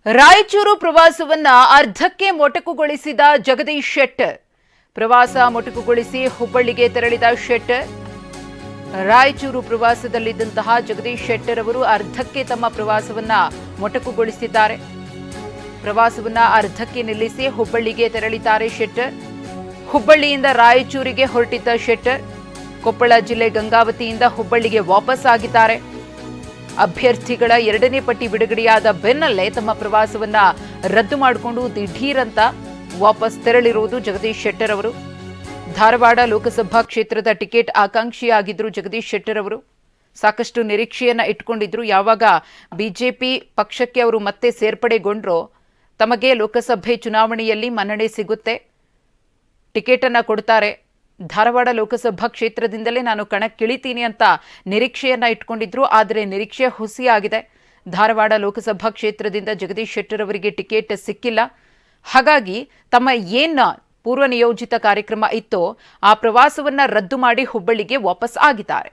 ರಾಯಚೂರು ಪ್ರವಾಸವನ್ನ ಅರ್ಧಕ್ಕೆ ಮೊಟಕುಗೊಳಿಸಿದ ಜಗದೀಶ್ ಶೆಟ್ಟರ್. ಪ್ರವಾಸ ಮೊಟಕುಗೊಳಿಸಿ ಹುಬ್ಬಳ್ಳಿಗೆ ತೆರಳಿದ ಶೆಟ್ಟರ್. ರಾಯಚೂರು ಪ್ರವಾಸದಲ್ಲಿದ್ದಂತಹ ಜಗದೀಶ್ ಶೆಟ್ಟರ್ ಅವರು ಅರ್ಧಕ್ಕೆ ತಮ್ಮ ಪ್ರವಾಸವನ್ನ ಮೊಟಕುಗೊಳಿಸಿದ್ದಾರೆ. ಪ್ರವಾಸವನ್ನ ಅರ್ಧಕ್ಕೆ ನಿಲ್ಲಿಸಿ ಹುಬ್ಬಳ್ಳಿಗೆ ತೆರಳಿದ್ದಾರೆ ಶೆಟ್ಟರ್. ಹುಬ್ಬಳ್ಳಿಯಿಂದ ರಾಯಚೂರಿಗೆ ಹೊರಟಿದ್ದ ಶೆಟ್ಟರ್ ಕೊಪ್ಪಳ ಜಿಲ್ಲೆ ಗಂಗಾವತಿಯಿಂದ ಹುಬ್ಬಳ್ಳಿಗೆ ವಾಪಸ್ ಆಗಿದ್ದಾರೆ. ಅಭ್ಯರ್ಥಿಗಳ 2ನೇ ಪಟ್ಟಿ ಬಿಡುಗಡೆಯಾದ ಬೆನ್ನಲ್ಲೇ ತಮ್ಮ ಪ್ರವಾಸವನ್ನ ರದ್ದು ಮಾಡಿಕೊಂಡು ದಿಢೀರಂತ ವಾಪಸ್ ತೆರಳಿರುವುದು ಜಗದೀಶ್ ಶೆಟ್ಟರ್ ಅವರು. ಧಾರವಾಡ ಲೋಕಸಭಾ ಕ್ಷೇತ್ರದ ಟಿಕೆಟ್ ಆಕಾಂಕ್ಷಿಯಾಗಿದ್ರು ಜಗದೀಶ್ ಶೆಟ್ಟರ್ ಅವರು. ಸಾಕಷ್ಟು ನಿರೀಕ್ಷೆಯನ್ನ ಇಟ್ಕೊಂಡಿದ್ರು. ಯಾವಾಗ ಬಿಜೆಪಿ ಪಕ್ಷಕ್ಕೆ ಅವರು ಮತ್ತೆ ಸೇರ್ಪಡೆಗೊಂಡ್ರೋ ತಮಗೆ ಲೋಕಸಭೆ ಚುನಾವಣೆಯಲ್ಲಿ ಮನ್ನಣೆ ಸಿಗುತ್ತೆ, ಟಿಕೆಟ್ ಅನ್ನ ಕೊಡ್ತಾರೆ, ಧಾರವಾಡ ಲೋಕಸಭಾ ಕ್ಷೇತ್ರದಿಂದಲೇ ನಾನು ಕಣಕ್ಕಿಳಿತೀನಿ ಅಂತ ನಿರೀಕ್ಷೆಯನ್ನ ಇಟ್ಕೊಂಡಿದ್ರು. ಆದರೆ ನಿರೀಕ್ಷೆ ಹುಸಿಯಾಗಿದೆ. ಧಾರವಾಡ ಲೋಕಸಭಾ ಕ್ಷೇತ್ರದಿಂದ ಜಗದೀಶ್ ಶೆಟ್ಟರ್ ಅವರಿಗೆ ಟಿಕೆಟ್ ಸಿಕ್ಕಿಲ್ಲ. ಹಾಗಾಗಿ ತಮ್ಮ ಪೂರ್ವ ನಿಯೋಜಿತ ಕಾರ್ಯಕ್ರಮ ಇತ್ತೋ ಆ ಪ್ರವಾಸವನ್ನ ರದ್ದು ಮಾಡಿ ಹುಬ್ಬಳ್ಳಿಗೆ ವಾಪಸ್ ಆಗಿದ್ದಾರೆ.